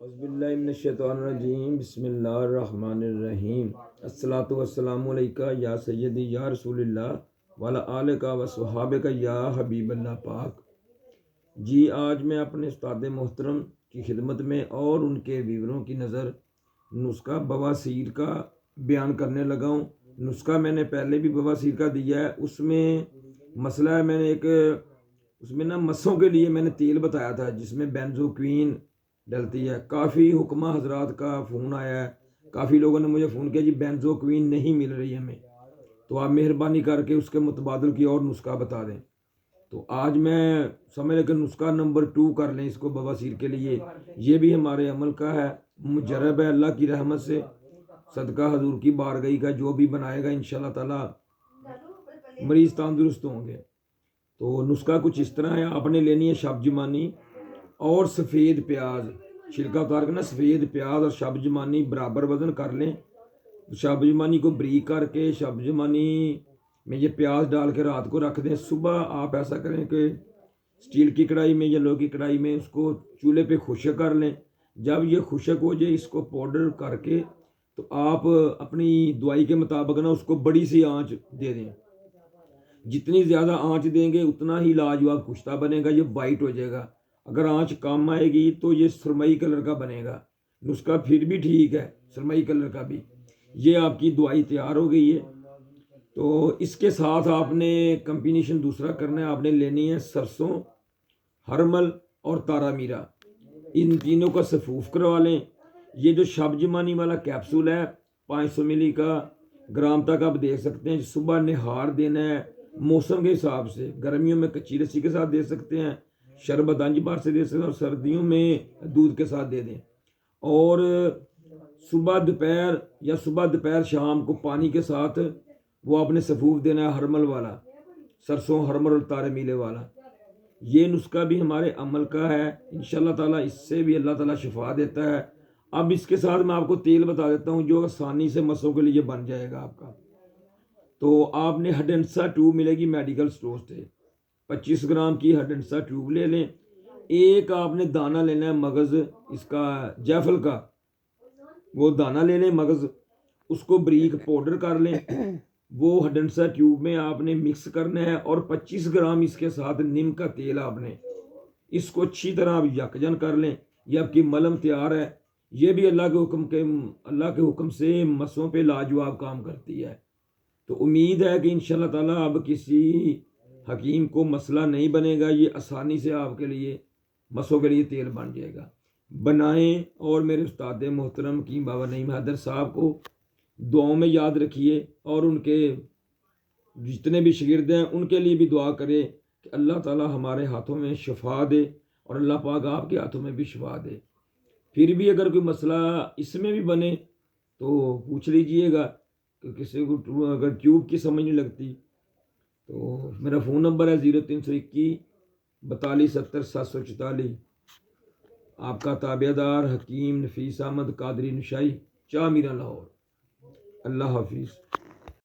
اعوذ باللہ من الشیطان الرجیم، بسم اللہ الرحمن الرحیم۔ الصلاۃ والسلام علیکہ یا سیدی یا رسول اللہ وعلی آلکہ و صحابکہ یا حبیب اللہ پاک۔ جی آج میں اپنے استاد محترم کی خدمت میں اور ان کے ویوروں کی نظر نسخہ بواسیر کا بیان کرنے لگا ہوں۔ نسخہ میں نے پہلے بھی بواسیر کا دیا ہے، اس میں مسئلہ ہے، میں نے اس میں مسوں کے لیے میں نے تیل بتایا تھا جس میں بینزوکوین ڈلتی ہے۔ کافی حکمہ حضرات کا فون آیا ہے، کافی لوگوں نے مجھے فون کیا جی بینزوکوین نہیں مل رہی ہمیں، تو آپ مہربانی کر کے اس کے متبادل کی اور نسخہ بتا دیں۔ تو آج میں سمجھ لیں کہ نسخہ نمبر 2 کر لیں اس کو بواسیر کے لیے۔ یہ بھی ہمارے عمل کا ہے، مجرب ہے اللہ کی رحمت سے، صدقہ حضور کی بارگاہ کا۔ جو بھی بنائے گا انشاءاللہ تعالی مریض تندرست ہوں گے۔ تو نسخہ کچھ اس طرح ہے، آپ نے لینی ہے شبجمانی اور سفید پیاز، چھلکا اتار کے سفید پیاز اور شبجمانی برابر وزن کر لیں۔ شبجمانی کو بریک کر کے شبجمانی میں یہ پیاز ڈال کے رات کو رکھ دیں۔ صبح آپ ایسا کریں کہ سٹیل کی کڑھائی میں یا لوہے کی کڑھائی میں اس کو چولہے پہ خشک کر لیں۔ جب یہ خشک ہو جائے اس کو پاؤڈر کر کے تو آپ اپنی دوائی کے مطابق اس کو بڑی سی آنچ دے دیں۔ جتنی زیادہ آنچ دیں گے اتنا ہی لاجواب کشتہ بنے گا، یہ وائٹ ہو جائے گا۔ اگر آنچ کم آئے گی تو یہ سرمئی کلر کا بنے گا۔ نسخہ پھر بھی ٹھیک ہے سرمئی کلر کا بھی۔ یہ آپ کی دوائی تیار ہو گئی ہے۔ تو اس کے ساتھ آپ نے کمبینیشن دوسرا کرنا ہے، آپ نے لینی ہے سرسوں، ہرمل اور تارا میرا، ان تینوں کا سفوف کروا لیں۔ یہ جو شبجمانی والا کیپسول ہے 500 ملی کا، گرام تک آپ دیکھ سکتے ہیں۔ صبح نہار دینا ہے موسم کے حساب سے، گرمیوں میں کچی لسی کے ساتھ دے سکتے ہیں، شربت 5 بار سے دے سکتے ہیں، اور سردیوں میں دودھ کے ساتھ دے دیں۔ اور صبح دوپہر شام کو پانی کے ساتھ وہ آپ نے سفوف دینا ہے ہرمل والا، سرسوں ہرمل اور تارے میلے والا۔ یہ نسخہ بھی ہمارے عمل کا ہے انشاءاللہ تعالیٰ، اس سے بھی اللہ تعالیٰ شفا دیتا ہے۔ اب اس کے ساتھ میں آپ کو تیل بتا دیتا ہوں جو آسانی سے مسوں کے لیے بن جائے گا آپ کا۔ تو آپ نے ہڈنسا ٹیوب ملے گی میڈیکل سٹور سے، 25 گرام کی ہڈنسا ٹیوب لے لیں۔ ایک آپ نے دانہ لینا ہے مغز اس کا جیفل کا، وہ دانہ لے لیں مغز، اس کو بریک پاؤڈر کر لیں۔ وہ ہڈنسا ٹیوب میں آپ نے مکس کرنا ہے، اور 25 گرام اس کے ساتھ نیم کا تیل آپ نے اس کو اچھی طرح آپ یکجن کر لیں۔ یہ آپ کی ملم تیار ہے۔ یہ بھی اللہ کے حکم سے مسوں پہ لاجواب کام کرتی ہے۔ تو امید ہے کہ انشاءاللہ تعالیٰ اب کسی حکیم کو مسئلہ نہیں بنے گا، یہ آسانی سے آپ کے لیے مسوں کے لیے تیل بن جائے گا۔ بنائیں اور میرے استاد محترم حکیم بابا نعیم حیدر صاحب کو دعاؤں میں یاد رکھیے، اور ان کے جتنے بھی شاگرد ہیں ان کے لیے بھی دعا کرے کہ اللہ تعالیٰ ہمارے ہاتھوں میں شفا دے، اور اللہ پاک آپ کے ہاتھوں میں بھی شفا دے۔ پھر بھی اگر کوئی مسئلہ اس میں بھی بنے تو پوچھ لیجئے گا، کہ کسی کو اگر ٹیوب کی سمجھ نہیں لگتی تو میرا فون نمبر ہے 0321 42 70 744۔ آپ کا تابع دار حکیم نفیس احمد قادری نشائی، چاہ میرا لاہور۔ اللہ حافظ۔